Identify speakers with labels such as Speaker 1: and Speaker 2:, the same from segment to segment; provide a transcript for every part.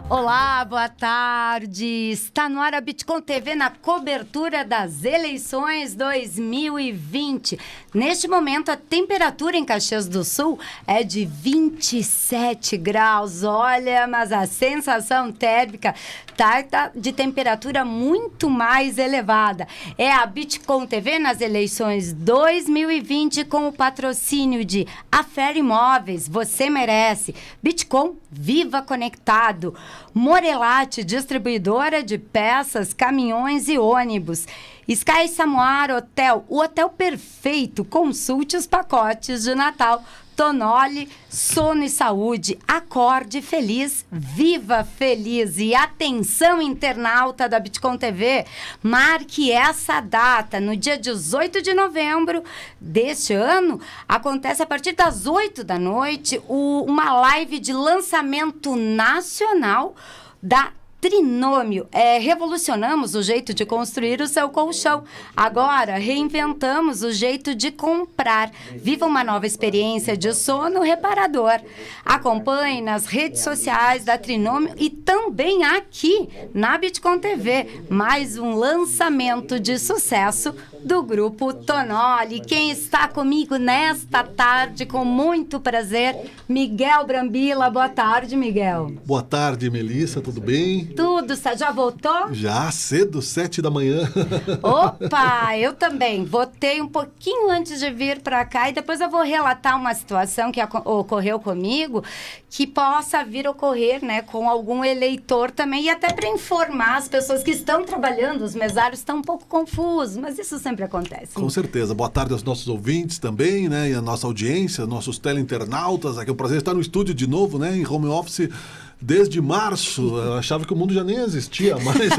Speaker 1: Olá, boa tarde. Está no ar a Bitcom TV na cobertura das eleições 2020. Neste momento, a temperatura em Caxias do Sul é de 27 graus. Olha, mas a sensação térmica tá de temperatura muito mais elevada. É a Bitcom TV nas eleições 2020 com o patrocínio de Afer Imóveis. Você merece. Bitcom, viva conectado. Morelate, distribuidora de peças, caminhões e ônibus. Sky Samoar Hotel, o hotel perfeito. Consulte os pacotes de Natal. Tonoli, sono e saúde. Acorde feliz, viva feliz. E atenção, internauta da Bitcom TV, marque essa data. No dia 18 de novembro deste ano, acontece a partir das 8 da noite uma live de lançamento nacional da Trinômio. Revolucionamos o jeito de construir o seu colchão. Agora, reinventamos o jeito de comprar. Viva uma nova experiência de sono reparador. Acompanhe nas redes sociais da Trinômio e também aqui na Bitcom TV. Mais um lançamento de sucesso do Grupo Tonoli. Quem está comigo nesta tarde, com muito prazer, Miguel Brambila. Boa tarde, Miguel.
Speaker 2: Boa tarde, Melissa. Tudo bem?
Speaker 1: Tudo, você já votou?
Speaker 2: Já, cedo, 7 da manhã.
Speaker 1: Opa, eu também. Votei um pouquinho antes de vir para cá e depois eu vou relatar uma situação que ocorreu comigo, que possa vir a ocorrer, né, com algum eleitor também, e até para informar as pessoas que estão trabalhando. Os mesários estão um pouco confusos, mas isso sempre acontece.
Speaker 2: Com certeza. Boa tarde aos nossos ouvintes também, né, e a nossa audiência, nossos teleinternautas. Aqui é um prazer estar no estúdio de novo, né, em home office. Desde março, eu achava que o mundo já nem existia mais.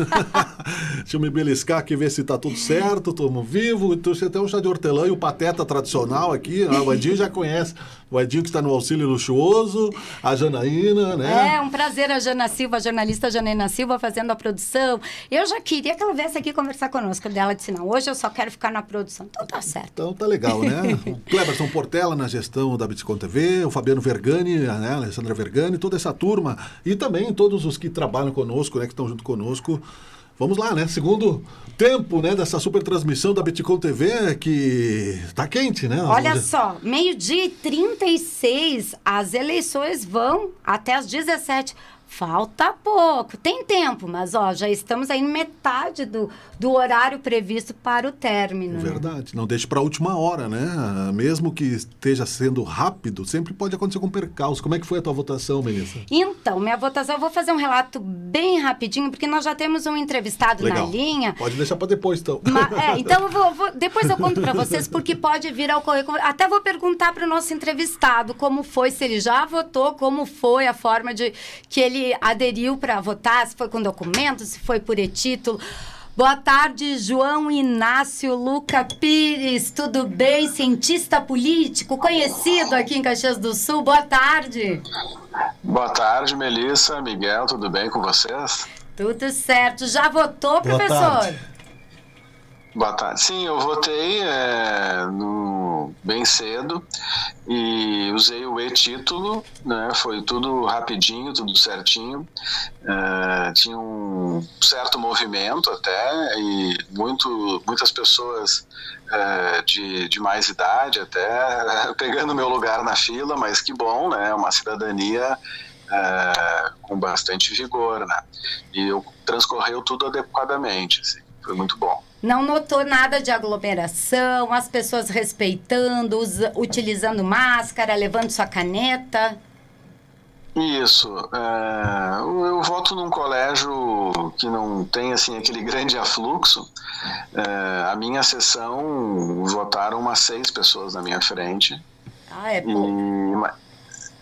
Speaker 2: Deixa eu me beliscar aqui, ver se tá tudo certo, estamos vivos. Trouxe até um chá de hortelã e o pateta tradicional aqui. O Edinho já conhece. O Edinho que está no auxílio luxuoso, a Janaína, né?
Speaker 1: É um prazer a Jana Silva, a jornalista Janaína Silva, fazendo a produção. Eu já queria que ela viesse aqui conversar conosco. Ela disse, não, hoje eu só quero ficar na produção. Então tá certo.
Speaker 2: Então tá legal, né? O Cleberson Portela na gestão da Bitcom TV, o Fabiano Vergani, né? A Alessandra Vergani, toda essa turma. E também todos os que trabalham conosco, né? Que estão junto conosco. Vamos lá, né? Segundo tempo, né, dessa super transmissão da Bitcom TV, que tá quente, né?
Speaker 1: Olha só, 12h36, as eleições vão até as 17h. Falta pouco, tem tempo, mas ó, já estamos aí em metade do horário previsto para o término.
Speaker 2: Verdade, não deixe para a última hora, né? Mesmo que esteja sendo rápido, sempre pode acontecer com percalço. Como é que foi a tua votação, Melissa?
Speaker 1: Então, minha votação, eu vou fazer um relato bem rapidinho, porque nós já temos um entrevistado
Speaker 2: Legal.
Speaker 1: Na linha.
Speaker 2: Pode deixar para depois, então.
Speaker 1: Então, depois eu conto para vocês, porque pode vir a ocorrer. Até vou perguntar para o nosso entrevistado como foi, se ele já votou, como foi a forma de que ele aderiu para votar, se foi com documento, se foi por e-título. Boa tarde, João Inácio Luca Pires, tudo bem? Cientista político, conhecido aqui em Caxias do Sul. Boa tarde.
Speaker 3: Boa tarde, Melissa, Miguel, tudo bem com vocês?
Speaker 1: Tudo certo. Já votou,
Speaker 2: Boa
Speaker 1: professor?
Speaker 2: Tarde.
Speaker 3: Boa tarde. Sim, eu votei bem cedo e usei o e-título, né? Foi tudo rapidinho, tudo certinho. Tinha um certo movimento até e muitas pessoas de mais idade até pegando meu lugar na fila, mas que bom, né? Uma cidadania com bastante vigor, né? E transcorreu tudo adequadamente, assim. Foi muito bom.
Speaker 1: Não notou nada de aglomeração, as pessoas respeitando, utilizando máscara, levando sua caneta?
Speaker 3: Isso. Eu voto num colégio que não tem assim, aquele grande afluxo. A minha sessão votaram umas 6 pessoas na minha frente.
Speaker 1: É pouco.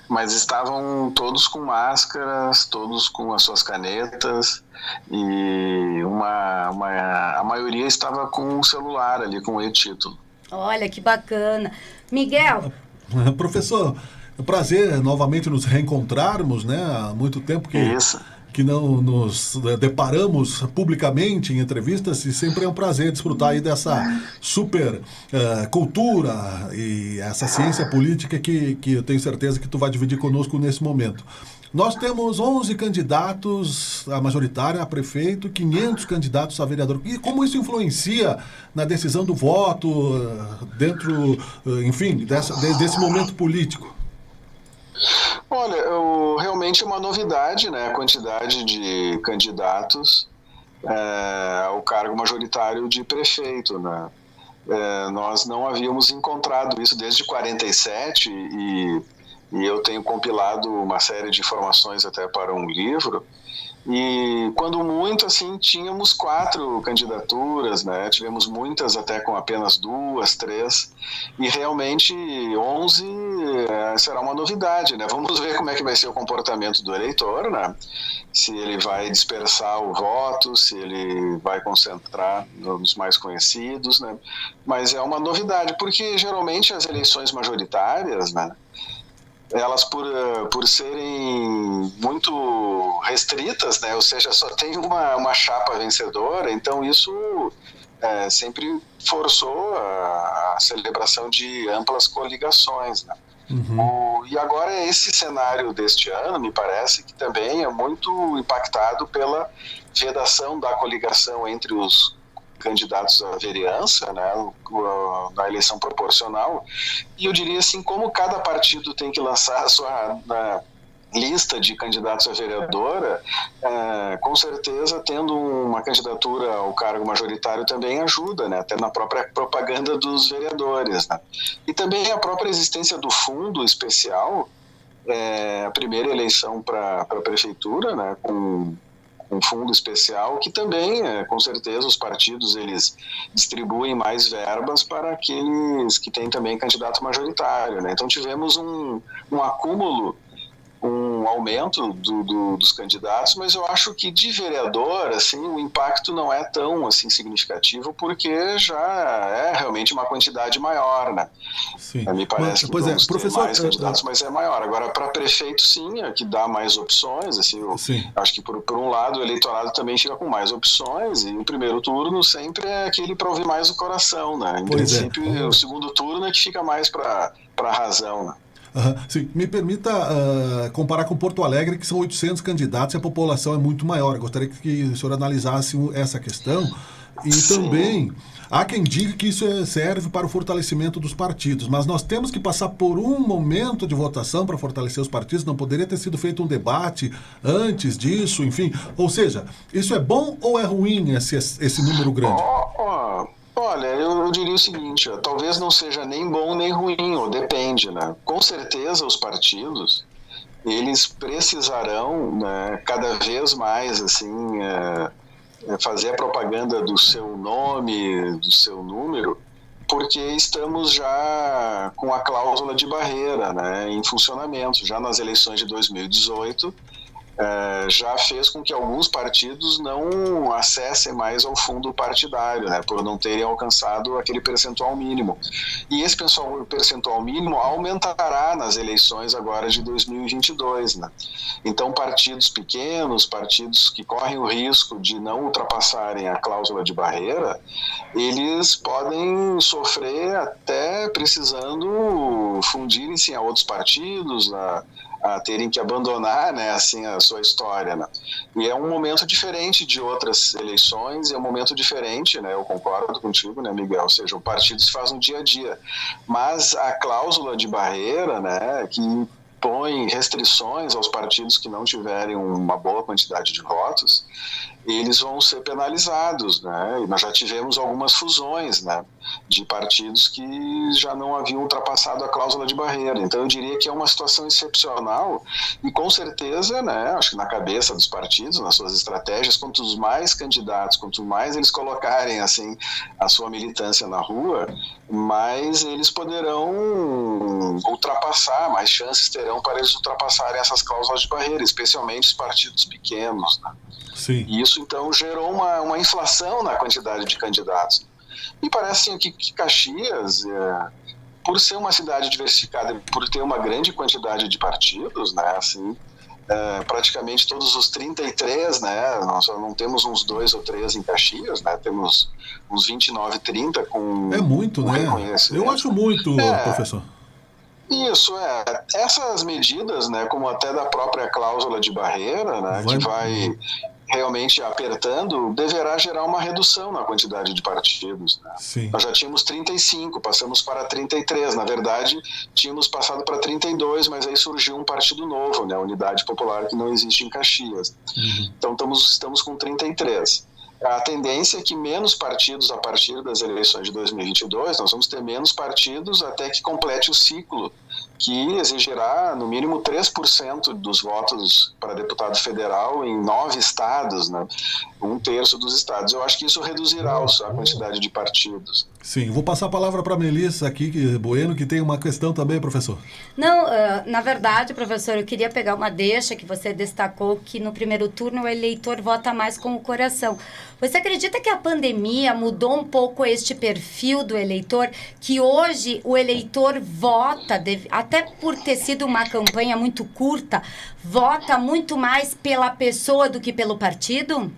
Speaker 3: Mas estavam todos com máscaras, todos com as suas canetas, e a maioria estava com o celular ali, com o e-título.
Speaker 1: Olha, que bacana. Miguel?
Speaker 2: Professor, é um prazer novamente nos reencontrarmos, né? Há muito tempo que
Speaker 3: Isso.
Speaker 2: que não nos deparamos publicamente em entrevistas, e sempre é um prazer desfrutar aí dessa super cultura e essa ciência política que eu tenho certeza que tu vai dividir conosco nesse momento. Nós temos 11 candidatos a majoritária, a prefeito, 500 candidatos a vereador. E como isso influencia na decisão do voto, dentro, enfim, desse momento político?
Speaker 3: Olha, realmente é uma novidade, né, a quantidade de candidatos ao cargo majoritário de prefeito, né? Nós não havíamos encontrado isso desde 47 e eu tenho compilado uma série de informações até para um livro. E quando muito, assim, tínhamos 4 candidaturas, né? Tivemos muitas até com apenas 2, 3, e realmente 11 será uma novidade, né? Vamos ver como é que vai ser o comportamento do eleitor, né? Se ele vai dispersar o voto, se ele vai concentrar nos mais conhecidos, né? Mas é uma novidade, porque geralmente as eleições majoritárias, né, elas por serem muito restritas, né, ou seja, só tem uma chapa vencedora, então isso sempre forçou a celebração de amplas coligações, né? E agora esse cenário deste ano, me parece que também é muito impactado pela vedação da coligação entre os candidatos à vereança, né, na eleição proporcional, e eu diria assim, como cada partido tem que lançar a sua lista de candidatos a vereadora, com certeza tendo uma candidatura ao cargo majoritário também ajuda, né, até na própria propaganda dos vereadores, né. E também a própria existência do fundo especial, a primeira eleição para a prefeitura, né, com um fundo especial que também, com certeza, os partidos eles distribuem mais verbas para aqueles que têm também candidato majoritário, né? Então tivemos um acúmulo, um aumento dos candidatos, mas eu acho que de vereador, assim, o impacto não é tão assim significativo, porque já é realmente uma quantidade maior, né?
Speaker 2: Sim.
Speaker 3: Me parece que vamos ter mais candidatos, mas é maior. Agora, para prefeito, sim, é que dá mais opções, assim, eu acho que por um lado o eleitorado também fica com mais opções, e o primeiro turno sempre é aquele para ouvir mais o coração, né? Em princípio, o segundo turno é que fica mais para a razão, né?
Speaker 2: Sim, me permita comparar com Porto Alegre, que são 800 candidatos e a população é muito maior. Eu gostaria que o senhor analisasse essa questão. E também há quem diga que isso serve para o fortalecimento dos partidos, mas nós temos que passar por um momento de votação para fortalecer os partidos. Não poderia ter sido feito um debate antes disso, enfim. Ou seja, isso é bom ou é ruim esse número grande?
Speaker 3: Olha, eu diria o seguinte, talvez não seja nem bom nem ruim, ou depende, né? Com certeza os partidos, eles precisarão, né, cada vez mais, assim, fazer a propaganda do seu nome, do seu número, porque estamos já com a cláusula de barreira, né, em funcionamento. Já nas eleições de 2018, já fez com que alguns partidos não acessem mais ao fundo partidário, né, por não terem alcançado aquele percentual mínimo. E esse percentual mínimo aumentará nas eleições agora de 2022, né? Então, partidos pequenos, partidos que correm o risco de não ultrapassarem a cláusula de barreira, eles podem sofrer até precisando fundirem-se a outros partidos, a terem que abandonar, né, assim, a sua história, né? E é um momento diferente de outras eleições, é um momento diferente, né? Eu concordo contigo, né, Miguel? Ou seja, o partido se faz no dia a dia, mas a cláusula de barreira, né, que põe restrições aos partidos que não tiverem uma boa quantidade de votos, eles vão ser penalizados, né? E nós já tivemos algumas fusões, né, de partidos que já não haviam ultrapassado a cláusula de barreira. Então eu diria que é uma situação excepcional e com certeza, né, acho que na cabeça dos partidos, nas suas estratégias, quanto mais candidatos, quanto mais eles colocarem assim a sua militância na rua, mais eles poderão ultrapassar, mais chances terão para eles ultrapassarem essas cláusulas de barreira, especialmente os partidos pequenos, né?
Speaker 2: Sim.
Speaker 3: E isso, então, gerou uma inflação na quantidade de candidatos. E parece que Caxias, por ser uma cidade diversificada, por ter uma grande quantidade de partidos, né, assim, praticamente todos os 33, né? Nós só não temos uns 2 ou 3 em Caxias, né? Temos uns 29, 30 com...
Speaker 2: É muito, né? Eu acho muito, professor.
Speaker 3: Isso, essas medidas, né, como até da própria cláusula de barreira, né, que vai realmente apertando, deverá gerar uma redução na quantidade de partidos. Né?
Speaker 2: Sim.
Speaker 3: Nós já tínhamos 35, passamos para 33. Na verdade, tínhamos passado para 32, mas aí surgiu um partido novo, né, a Unidade Popular, que não existe em Caxias. Então, estamos com 33. A tendência é que menos partidos a partir das eleições de 2022, nós vamos ter menos partidos até que complete o ciclo, que exigirá no mínimo 3% dos votos para deputado federal em 9 estados, né? 1/3 dos estados. Eu acho que isso reduzirá a quantidade de partidos.
Speaker 2: Sim, vou passar a palavra para a Melissa aqui, Bueno, que tem uma questão também, professor.
Speaker 1: Não, na verdade, professor, eu queria pegar uma deixa que você destacou que no primeiro turno o eleitor vota mais com o coração. Você acredita que a pandemia mudou um pouco este perfil do eleitor, que hoje o eleitor vota, até por ter sido uma campanha muito curta, vota muito mais pela pessoa do que pelo partido?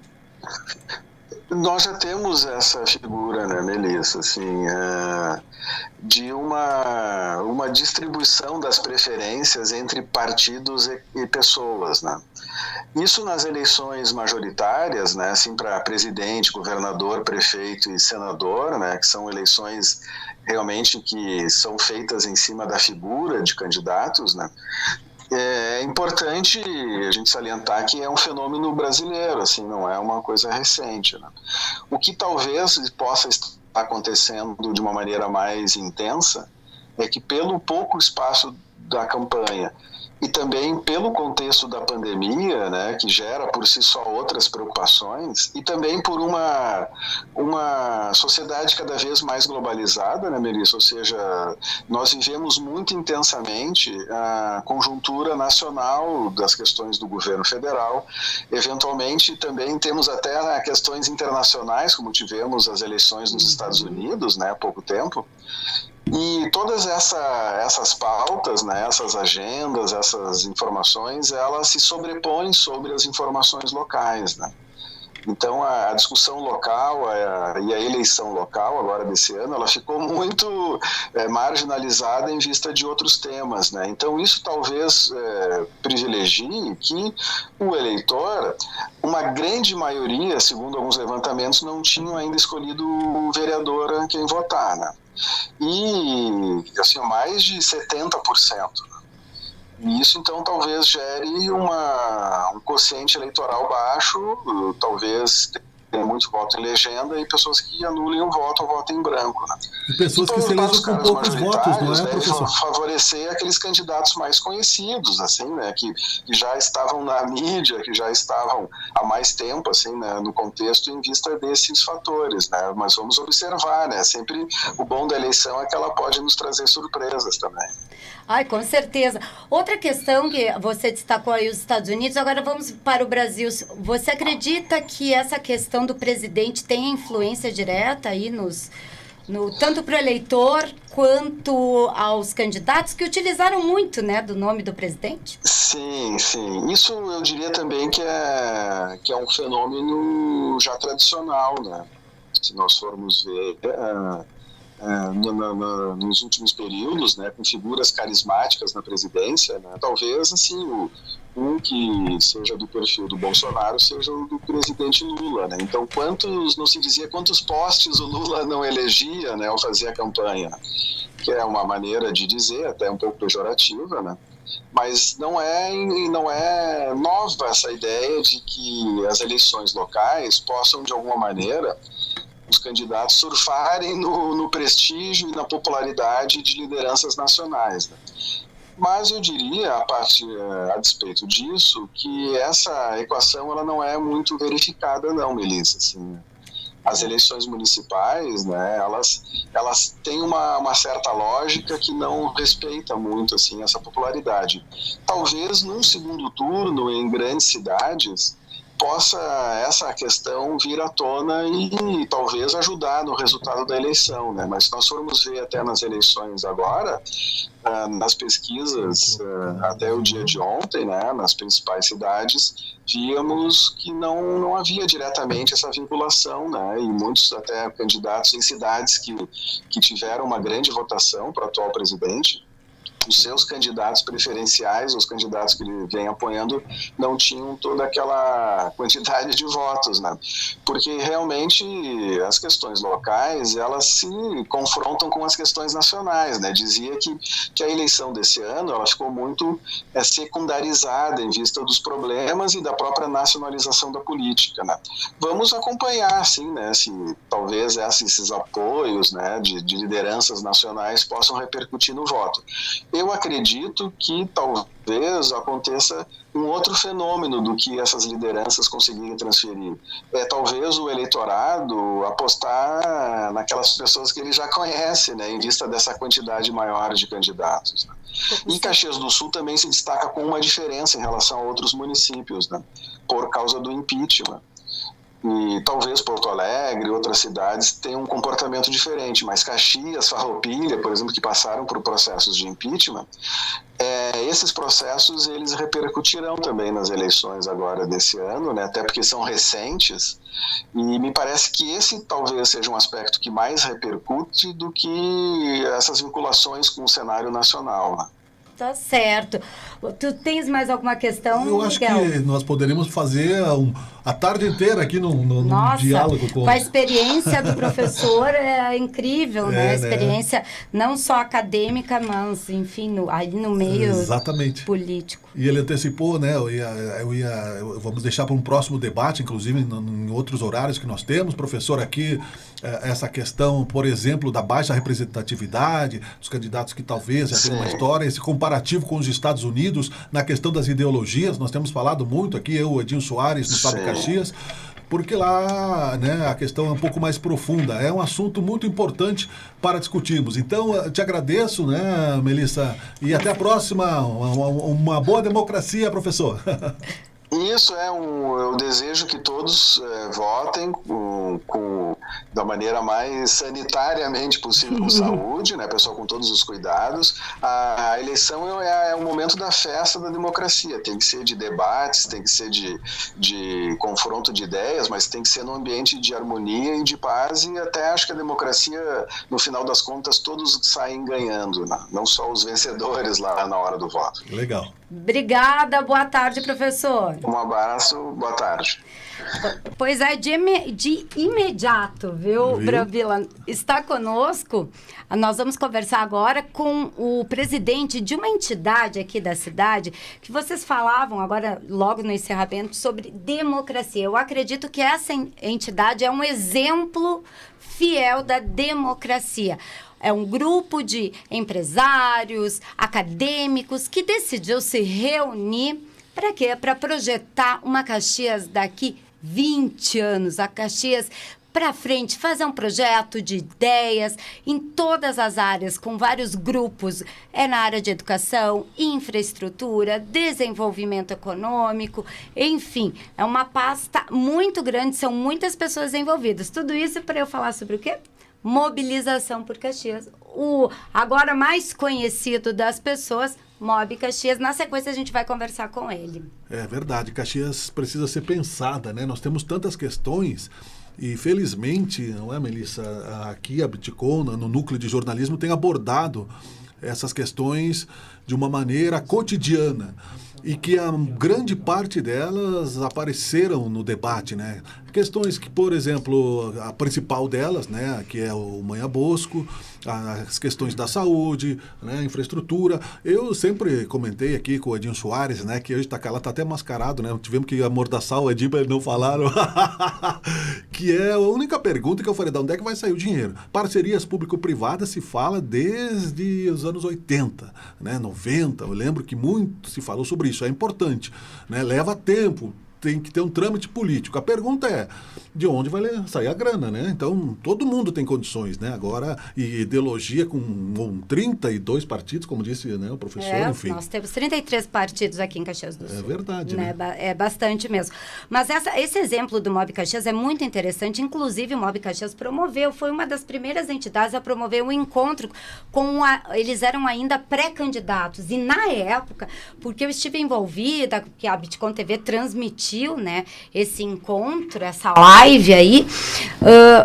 Speaker 3: Nós já temos essa figura, né, Melissa, assim, de uma distribuição das preferências entre partidos e pessoas, né? Isso nas eleições majoritárias, né, assim, para presidente, governador, prefeito e senador, né, que são eleições realmente que são feitas em cima da figura de candidatos, né? É importante a gente salientar que é um fenômeno brasileiro, assim, não é uma coisa recente, né? O que talvez possa estar acontecendo de uma maneira mais intensa é que pelo pouco espaço da campanha e também pelo contexto da pandemia, né, que gera por si só outras preocupações, e também por uma sociedade cada vez mais globalizada, né, Melissa? Ou seja, nós vivemos muito intensamente a conjuntura nacional das questões do governo federal, eventualmente também temos até questões internacionais, como tivemos as eleições nos Estados Unidos, né, há pouco tempo. E todas essas pautas, né, essas agendas, essas informações, elas se sobrepõem sobre as informações locais, né? Então, a discussão local e a eleição local, agora desse ano, ela ficou muito marginalizada em vista de outros temas, né? Então, isso talvez privilegie que o eleitor, uma grande maioria, segundo alguns levantamentos, não tinham ainda escolhido o vereador a quem votar, né? E, assim, mais de 70%. E isso, então, talvez gere um quociente eleitoral baixo, talvez tenha muito voto em legenda e pessoas que anulem o voto ou votem em branco, né?
Speaker 2: E pessoas que se elegem com poucos votos, não é, professor?
Speaker 3: Favorecer aqueles candidatos mais conhecidos, assim, né, que já estavam na mídia, que já estavam há mais tempo, assim, né, no contexto em vista desses fatores, né? Mas vamos observar, né? Sempre o bom da eleição é que ela pode nos trazer surpresas também.
Speaker 1: Ai, com certeza. Outra questão que você destacou aí os Estados Unidos, agora vamos para o Brasil. Você acredita que essa questão do presidente tem influência direta aí tanto para o eleitor quanto aos candidatos que utilizaram muito, né, do nome do presidente?
Speaker 3: Sim, sim. Isso eu diria também que é um fenômeno já tradicional, né? Se nós formos ver nos últimos períodos, né, com figuras carismáticas na presidência, né, talvez assim um que seja do perfil do Bolsonaro seja o do presidente Lula, né? Então não se dizia quantos postes o Lula não elegia, né, ao fazer a campanha, que é uma maneira de dizer até um pouco pejorativa, né? Mas não é nova essa ideia de que as eleições locais possam de alguma maneira os candidatos surfarem no prestígio e na popularidade de lideranças nacionais, né? Mas eu diria, a despeito disso, que essa equação ela não é muito verificada não, Melissa. Assim, as eleições municipais, né, elas têm uma certa lógica que não respeita muito assim, essa popularidade. Talvez num segundo turno, em grandes cidades, possa essa questão vir à tona e talvez ajudar no resultado da eleição, né? Mas se nós formos ver até nas eleições agora, nas pesquisas até o dia de ontem, né, nas principais cidades, víamos que não havia diretamente essa vinculação, né, e muitos até candidatos em cidades que tiveram uma grande votação para o atual presidente, os seus candidatos preferenciais, os candidatos que ele vem apoiando, não tinham toda aquela quantidade de votos, né? Porque realmente as questões locais, elas se confrontam com as questões nacionais, né? Dizia que a eleição desse ano, ela ficou muito secundarizada em vista dos problemas e da própria nacionalização da política, né? Vamos acompanhar, sim, né? Se talvez esses apoios, né, de lideranças nacionais possam repercutir no voto. Eu acredito que talvez aconteça um outro fenômeno do que essas lideranças conseguirem transferir. Talvez o eleitorado apostar naquelas pessoas que ele já conhece, né, em vista dessa quantidade maior de candidatos, né? E Caxias do Sul também se destaca com uma diferença em relação a outros municípios, né, por causa do impeachment. E talvez Porto Alegre e outras cidades tenham um comportamento diferente, mas Caxias, Farroupilha, por exemplo, que passaram por processos de impeachment, esses processos eles repercutirão também nas eleições agora desse ano, né, até porque são recentes, e me parece que esse talvez seja um aspecto que mais repercute do que essas vinculações com o cenário nacional, né?
Speaker 1: Tá certo. Tu tens mais alguma questão,
Speaker 2: Eu acho
Speaker 1: Miguel?
Speaker 2: que nós poderíamos fazer a tarde inteira aqui num diálogo com
Speaker 1: a experiência do professor é incrível, né? A experiência
Speaker 2: né?
Speaker 1: não só acadêmica, mas, enfim, aí no meio
Speaker 2: Exatamente.
Speaker 1: político.
Speaker 2: E ele antecipou, né? Vamos deixar para um próximo debate, inclusive em outros horários que nós temos, professor, aqui, essa questão, por exemplo, da baixa representatividade, dos candidatos que talvez já tenham uma história, esse comparativo com os Estados Unidos, na questão das ideologias, nós temos falado muito aqui, eu, o Edinho Soares, no Estado de Caxias, porque lá, né, a questão é um pouco mais profunda. É um assunto muito importante para discutirmos. Então, eu te agradeço, né, Melissa, e até a próxima. Uma boa democracia, professor.
Speaker 3: Isso eu desejo que todos votem da maneira mais sanitariamente possível, com saúde, né, pessoal, com todos os cuidados. A eleição é o momento da festa da democracia, tem que ser de debates, tem que ser de confronto de ideias, mas tem que ser num ambiente de harmonia e de paz, e até acho que a democracia, no final das contas, todos saem ganhando, né? Não só os vencedores lá na hora do voto.
Speaker 2: Legal.
Speaker 1: Obrigada, boa tarde, professor.
Speaker 3: Um abraço, boa tarde.
Speaker 1: Pois é, de imediato, viu, Bravila? Está conosco. Nós vamos conversar agora com o presidente de uma entidade aqui da cidade, que vocês falavam agora, logo no encerramento, sobre democracia. Eu acredito que essa entidade é um exemplo fiel da democracia. É um grupo de empresários, acadêmicos, que decidiu se reunir para quê? Para projetar uma Caxias daqui 20 anos, a Caxias para frente, fazer um projeto de ideias em todas as áreas, com vários grupos, na área de educação, infraestrutura, desenvolvimento econômico, enfim, é uma pasta muito grande, são muitas pessoas envolvidas. Tudo isso para eu falar sobre o quê? Mobilização por Caxias, o agora mais conhecido das pessoas, Mob Caxias. Na sequência a gente vai conversar com ele.
Speaker 2: É verdade, Caxias precisa ser pensada, né? Nós temos tantas questões e felizmente, não é, Melissa, aqui a Bitcom, no núcleo de jornalismo, tem abordado essas questões de uma maneira cotidiana e que a grande parte delas apareceram no debate, né? Questões que, por exemplo, a principal delas, né, que é o Manhã Bosco, as questões da saúde, né, infraestrutura. Eu sempre comentei aqui com o Edinho Soares, né, que hoje tá até mascarado, né? Tivemos que amordaçar o Edinho para ele não falar, que é a única pergunta que eu falei, de onde é que vai sair o dinheiro? Parcerias público-privadas se fala desde os anos 80, né, 90, eu lembro que muito se falou sobre isso, é importante, né, leva tempo tem que ter um trâmite político. A pergunta é, de onde vai sair a grana, né? Então, todo mundo tem condições, né? Agora, e ideologia com 32 partidos, como disse, né, o professor, enfim.
Speaker 1: Nós temos 33 partidos aqui em Caxias do Sul.
Speaker 2: É verdade, né?
Speaker 1: É bastante mesmo. Mas esse exemplo do Mob Caxias é muito interessante. Inclusive, o Mob Caxias foi uma das primeiras entidades a promover um encontro eles eram ainda pré-candidatos. E na época, porque eu estive envolvida, que a Bitcom TV transmitiu, né, esse encontro, essa live aí,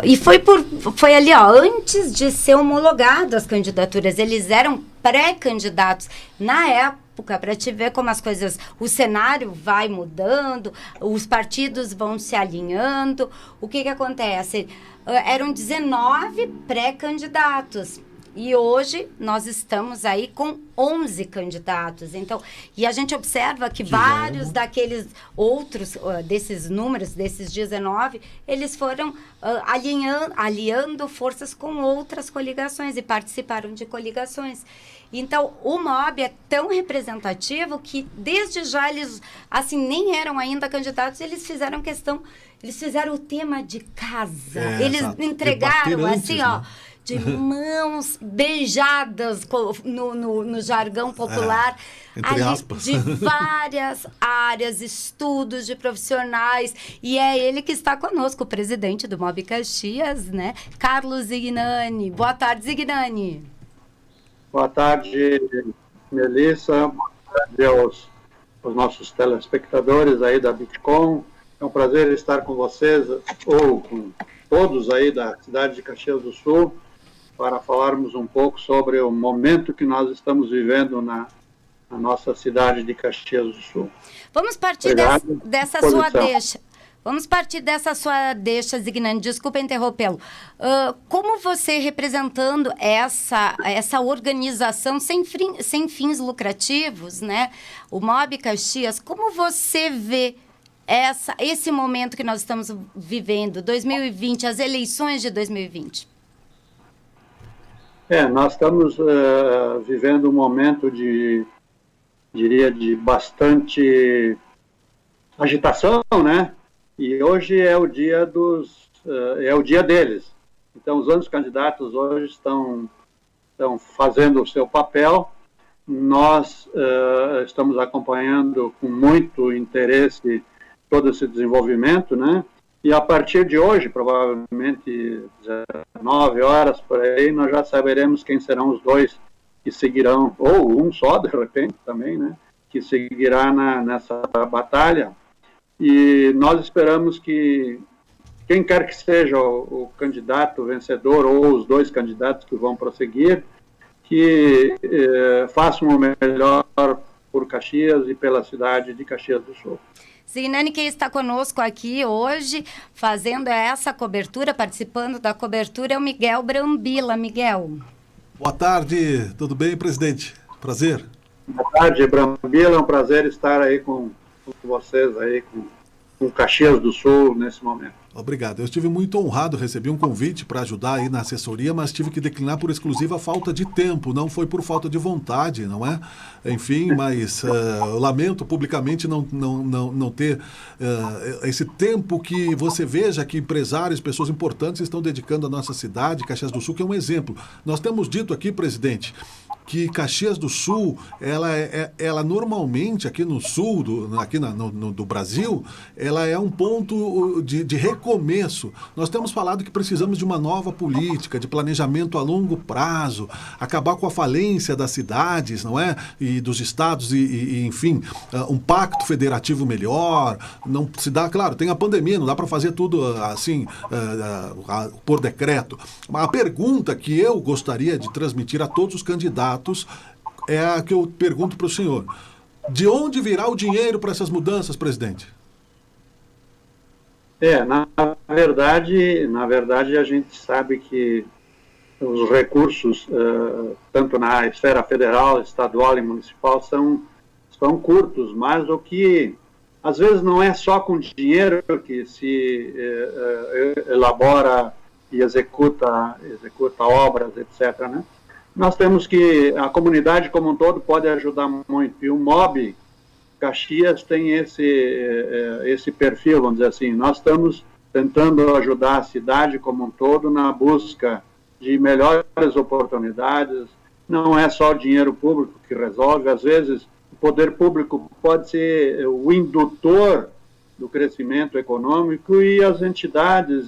Speaker 1: e foi ali, antes de ser homologado as candidaturas, eles eram pré-candidatos. Na época, para te ver como as coisas, o cenário vai mudando, os partidos vão se alinhando, o que acontece? Eram 19 pré-candidatos. E hoje nós estamos aí com 11 candidatos. Então, e a gente observa que vários daqueles outros, desses números, desses 19, eles foram aliando forças com outras coligações e participaram de coligações. Então, o MOB é tão representativo que desde já eles, assim, nem eram ainda candidatos, eles fizeram o tema de casa. Eles entregaram, assim, ó, de mãos beijadas no jargão popular,
Speaker 2: entre aspas,
Speaker 1: de várias áreas, estudos de profissionais, e é ele que está conosco, o presidente do MOB Caxias, né? Carlos Zignani. Boa tarde, Zignani.
Speaker 4: Boa tarde, Melissa. Boa tarde aos nossos telespectadores aí da Bitcom. É um prazer estar com vocês, ou com todos aí da cidade de Caxias do Sul, para falarmos um pouco sobre o momento que nós estamos vivendo na nossa cidade de Caxias do Sul.
Speaker 1: Vamos partir dessa sua deixa. Vamos partir dessa sua deixa, Zignani. Desculpa interrompê-lo. Como você, representando essa organização sem fins lucrativos, né? O MOB Caxias, como você vê esse momento que nós estamos vivendo, 2020, as eleições de 2020?
Speaker 4: Nós estamos vivendo um momento de bastante agitação, né? E hoje é o dia deles. Então, os 11 candidatos hoje estão fazendo o seu papel. Nós estamos acompanhando com muito interesse todo esse desenvolvimento, né? E a partir de hoje, provavelmente 19 horas por aí, nós já saberemos quem serão os dois que seguirão, ou um só, de repente, também, né? Que seguirá nessa batalha. E nós esperamos que quem quer que seja o candidato vencedor, ou os dois candidatos que vão prosseguir, que façam o melhor por Caxias e pela cidade de Caxias do Sul.
Speaker 1: Zignani, quem está conosco aqui hoje, fazendo essa cobertura, participando da cobertura, é o Miguel Brambila. Miguel.
Speaker 2: Boa tarde, tudo bem, presidente? Prazer.
Speaker 4: Boa tarde, Brambila, é um prazer estar aí com vocês, aí com Caxias do Sul nesse momento.
Speaker 2: Obrigado. Eu estive muito honrado, recebi um convite para ajudar aí na assessoria, mas tive que declinar por exclusiva falta de tempo, não foi por falta de vontade, não é? Enfim, mas lamento publicamente não ter esse tempo que você veja que empresários, pessoas importantes estão dedicando à nossa cidade, Caxias do Sul, que é um exemplo. Nós temos dito aqui, presidente, que Caxias do Sul, ela normalmente, aqui no sul, do Brasil, ela é um ponto de recomeço. Nós temos falado que precisamos de uma nova política, de planejamento a longo prazo, acabar com a falência das cidades, não é? E dos estados, enfim, um pacto federativo melhor. Não se dá, claro, tem a pandemia, não dá para fazer tudo assim, por decreto. Mas a pergunta que eu gostaria de transmitir a todos os candidatos é a que eu pergunto para o senhor. De onde virá o dinheiro para essas mudanças, presidente?
Speaker 4: Na verdade a gente sabe que os recursos, tanto na esfera federal, estadual e municipal, são curtos, mas o que às vezes não é só com dinheiro que se elabora e executa obras, etc., né? Nós temos que, a comunidade como um todo pode ajudar muito, e o MOB Caxias tem esse perfil, vamos dizer assim. Nós estamos tentando ajudar a cidade como um todo na busca de melhores oportunidades. Não é só o dinheiro público que resolve, às vezes o poder público pode ser o indutor do crescimento econômico e as entidades,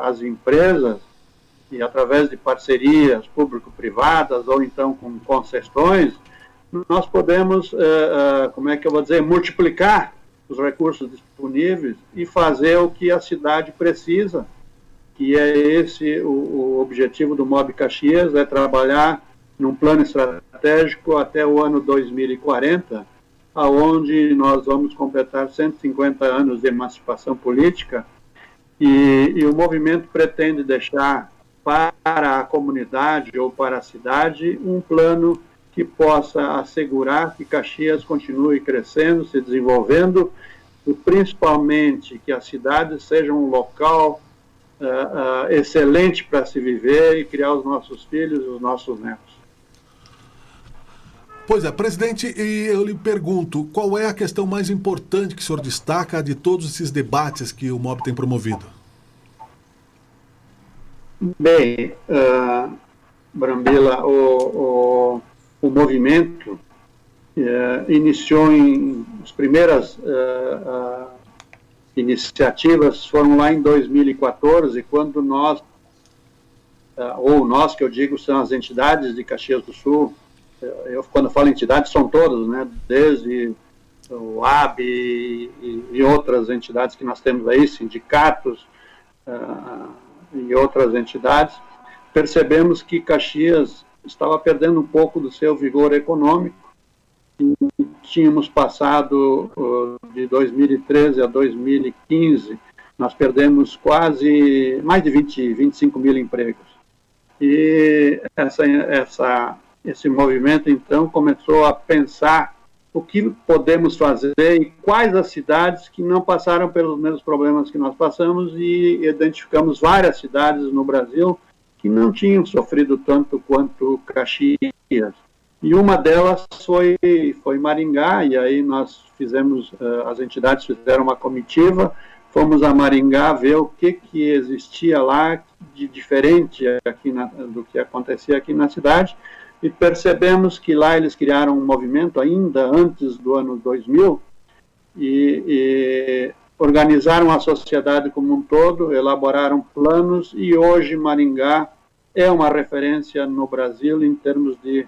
Speaker 4: as empresas, e através de parcerias público-privadas ou então com concessões, nós podemos, multiplicar os recursos disponíveis e fazer o que a cidade precisa, que é esse o objetivo do MOB Caxias, é trabalhar num plano estratégico até o ano 2040, aonde nós vamos completar 150 anos de emancipação política, e o movimento pretende deixar para a comunidade ou para a cidade um plano que possa assegurar que Caxias continue crescendo, se desenvolvendo, e principalmente que a cidade seja um local excelente para se viver e criar os nossos filhos e os nossos netos.
Speaker 2: Pois é, presidente, e eu lhe pergunto, qual é a questão mais importante que o senhor destaca de todos esses debates que o MOB tem promovido?
Speaker 4: Bem, Brambila, o movimento iniciou as primeiras iniciativas foram lá em 2014, quando nós que eu digo são as entidades de Caxias do Sul, quando eu falo entidades são todas, né, desde o AB e outras entidades que nós temos aí, sindicatos e outras entidades, percebemos que Caxias estava perdendo um pouco do seu vigor econômico. E tínhamos passado de 2013 a 2015, nós perdemos quase mais de 25 mil empregos. E esse movimento, então, começou a pensar o que podemos fazer e quais as cidades que não passaram pelos mesmos problemas que nós passamos, e identificamos várias cidades no Brasil que não tinham sofrido tanto quanto Caxias. E uma delas foi Maringá, e aí nós as entidades fizeram uma comitiva, fomos a Maringá ver o que existia lá de diferente do que acontecia aqui na cidade, e percebemos que lá eles criaram um movimento ainda antes do ano 2000 e organizaram a sociedade como um todo, elaboraram planos, e hoje Maringá é uma referência no Brasil em termos de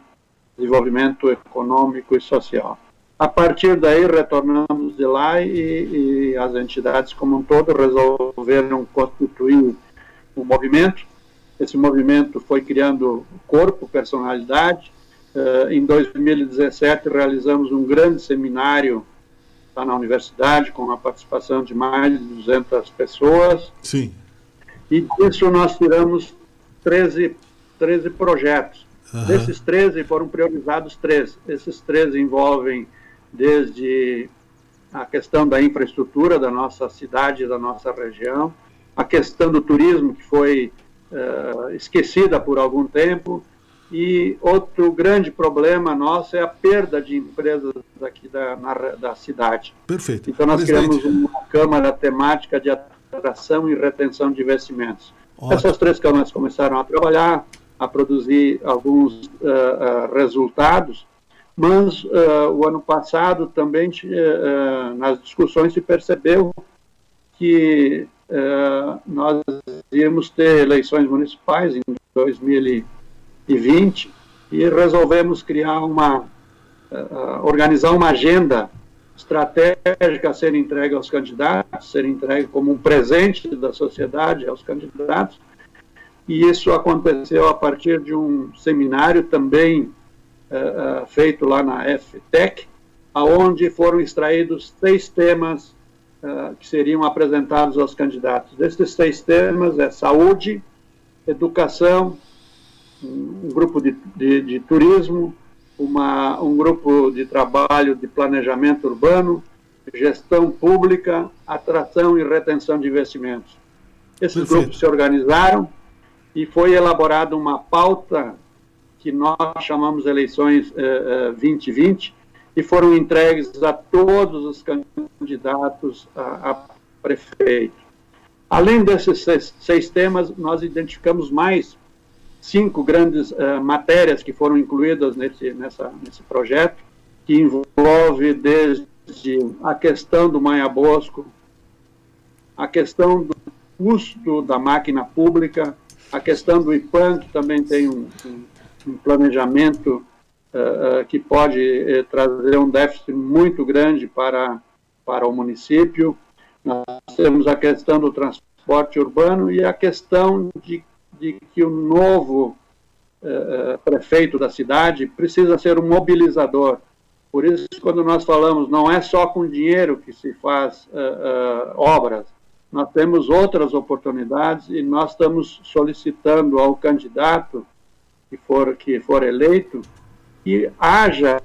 Speaker 4: desenvolvimento econômico e social. A partir daí, retornamos de lá e as entidades como um todo resolveram constituir um movimento. Esse movimento foi criando corpo, personalidade. Em 2017, realizamos um grande seminário lá na universidade, com a participação de mais de 200 pessoas.
Speaker 2: Sim.
Speaker 4: E disso nós tiramos 13 projetos.
Speaker 2: Uhum.
Speaker 4: Desses 13 foram priorizados 13. Esses 13 envolvem desde a questão da infraestrutura da nossa cidade, da nossa região, a questão do turismo, que foi esquecida por algum tempo, e outro grande problema nosso é a perda de empresas aqui da cidade.
Speaker 2: Perfeito.
Speaker 4: Então nós criamos uma câmara temática de atração e retenção de investimentos. Ótimo. Essas 3 câmaras começaram a trabalhar, a produzir alguns resultados, mas o ano passado também, nas discussões, se percebeu que nós íamos ter eleições municipais em 2020 e resolvemos criar organizar uma agenda estratégica a ser entregue aos candidatos, ser entregue como um presente da sociedade aos candidatos. E isso aconteceu a partir de um seminário também feito lá na FTEC, onde foram extraídos 6 temas que seriam apresentados aos candidatos. Desses 6 temas é saúde, educação, um grupo de turismo, um grupo de trabalho de planejamento urbano, gestão pública, atração e retenção de investimentos. Esses grupos se organizaram e foi elaborada uma pauta que nós chamamos de eleições 2020, e foram entregues a todos os candidatos a prefeito. Além desses seis temas, nós identificamos mais 5 grandes matérias que foram incluídas nesse projeto, que envolve desde a questão do Maia Bosco, a questão do custo da máquina pública, a questão do IPAM, que também tem um planejamento que pode trazer um déficit muito grande para o município. Nós temos a questão do transporte urbano e a questão de que o novo prefeito da cidade precisa ser um mobilizador. Por isso, quando nós falamos, não é só com dinheiro que se faz obras, nós temos outras oportunidades e nós estamos solicitando ao candidato que for eleito que haja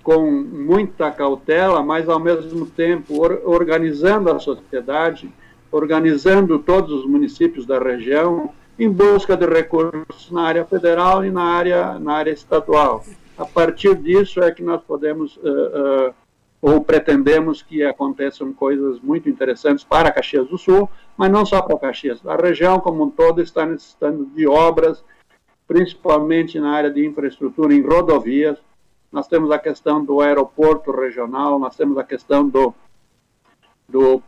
Speaker 4: com muita cautela, mas ao mesmo tempo organizando a sociedade, organizando todos os municípios da região em busca de recursos na área federal e na área estadual. A partir disso é que nós podemos ou pretendemos que aconteçam coisas muito interessantes para Caxias do Sul, mas não só para Caxias. A região como um todo está necessitando de obras, principalmente na área de infraestrutura em rodovias. Nós temos a questão do aeroporto regional, nós temos a questão do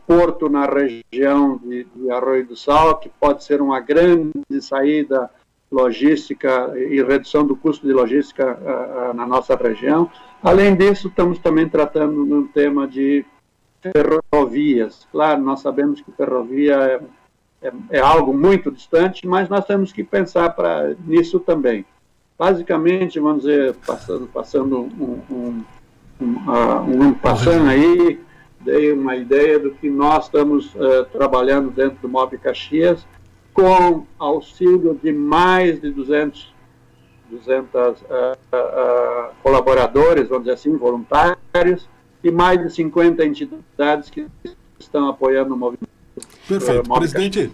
Speaker 4: porto na região de Arroio do Sal, que pode ser uma grande saída logística e redução do custo de logística na nossa região. Além disso, estamos também tratando de um tema de ferrovias. Claro, nós sabemos que ferrovia é algo muito distante, mas nós temos que pensar nisso também. Basicamente, vamos dizer, passando aí, dei uma ideia do que nós estamos trabalhando dentro do MOB Caxias, com auxílio de mais de 200 colaboradores, vamos dizer assim, voluntários, e mais de 50 entidades que estão apoiando o movimento.
Speaker 2: Perfeito. Presidente,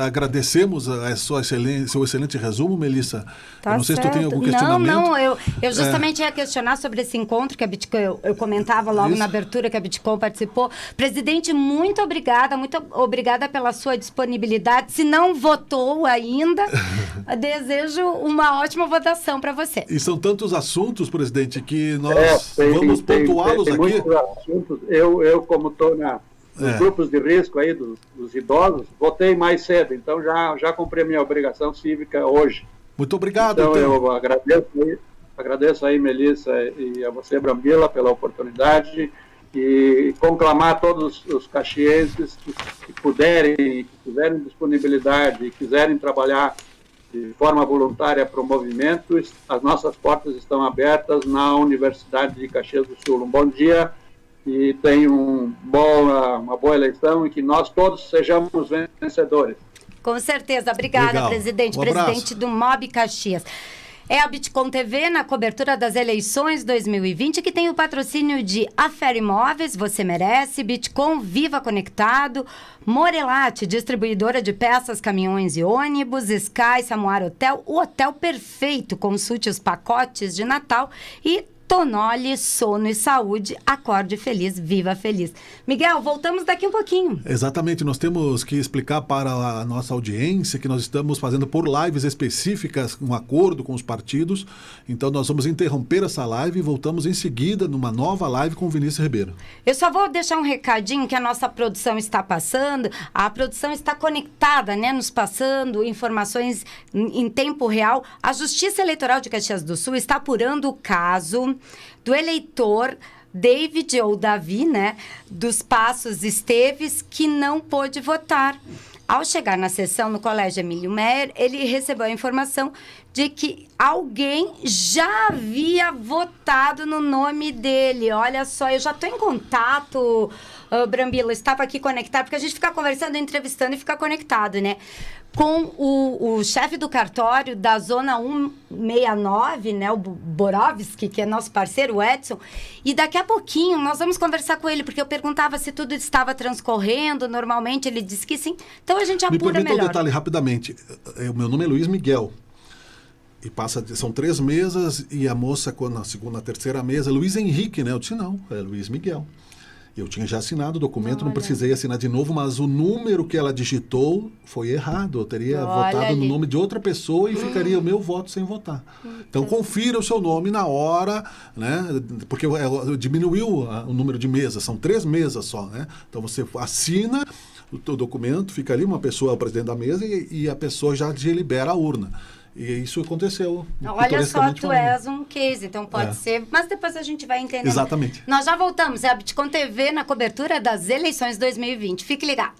Speaker 2: agradecemos seu excelente resumo, Melissa.
Speaker 1: Tá,
Speaker 2: eu não sei
Speaker 1: certo.
Speaker 2: Se tu tem algum questionamento.
Speaker 1: Não, eu justamente ia questionar sobre esse encontro que a Bitcom, eu comentava logo na abertura que a Bitcom participou. Presidente, muito obrigada pela sua disponibilidade. Se não votou ainda, desejo uma ótima votação para você.
Speaker 2: E são tantos assuntos, presidente, que nós vamos pontuá-los aqui. Muitos assuntos.
Speaker 4: Eu como estou nos grupos de risco aí dos idosos, votei mais cedo, então já cumpri a minha obrigação cívica hoje.
Speaker 2: Muito obrigado.
Speaker 4: Então eu agradeço aí, Melissa, e a você, Brambila, pela oportunidade, e conclamar todos os caxienses que puderem, que tiverem disponibilidade e quiserem trabalhar de forma voluntária para o movimento, as nossas portas estão abertas na Universidade de Caxias do Sul. Um bom dia e tenha uma boa eleição e que nós todos sejamos vencedores.
Speaker 1: Com certeza. Obrigada,
Speaker 2: legal.
Speaker 1: Presidente. Presidente do MOB Caxias. É a Bitcom TV na cobertura das eleições 2020, que tem o patrocínio de Afera Imóveis, Você Merece, Bitcom Viva Conectado, Morelate, distribuidora de peças, caminhões e ônibus, Sky, Samoar Hotel, o Hotel Perfeito, consulte os pacotes de Natal e Tonoli, Sono e Saúde, acorde feliz, viva feliz. Miguel, voltamos daqui um pouquinho.
Speaker 2: Exatamente, nós temos que explicar para a nossa audiência que nós estamos fazendo por lives específicas, um acordo com os partidos, então nós vamos interromper essa live e voltamos em seguida numa nova live com o Vinícius Ribeiro.
Speaker 1: Eu só vou deixar um recadinho que a nossa produção está passando, a produção está conectada, né, nos passando informações em tempo real. A Justiça Eleitoral de Caxias do Sul está apurando o caso do eleitor David ou Davi, né, dos Passos Esteves, que não pôde votar. Ao chegar na sessão no Colégio Emílio Meyer, ele recebeu a informação de que alguém já havia votado no nome dele. Olha só, eu já estou em contato, Brambila, estava aqui conectado, porque a gente fica conversando, entrevistando e fica conectado, né? Com o chefe do cartório da Zona 169, né, o Borovski, que é nosso parceiro, o Edson, e daqui a pouquinho nós vamos conversar com ele, porque eu perguntava se tudo estava transcorrendo normalmente, ele disse que sim, então a gente apura melhor.
Speaker 2: Me permita um detalhe rapidamente, o meu nome é Luiz Miguel. E são 3 mesas e a moça, na segunda, terceira mesa, Luiz Henrique, né? Eu disse, não, é Luiz Miguel. Eu tinha já assinado o documento, não precisei assinar de novo, mas o número que ela digitou foi errado. Eu teria votado no nome de outra pessoa e ficaria o meu voto sem votar. Então, confira o seu nome na hora, né? Porque diminuiu o número de mesas, são 3 mesas só, né? Então, você assina o teu documento, fica ali uma pessoa, o presidente da mesa, e a pessoa já te libera a urna. E isso aconteceu.
Speaker 1: Olha só, tu és um case, então pode ser. Mas depois a gente vai entender.
Speaker 2: Exatamente.
Speaker 1: Nós já voltamos. É a Bitcom TV na cobertura das eleições 2020. Fique ligado.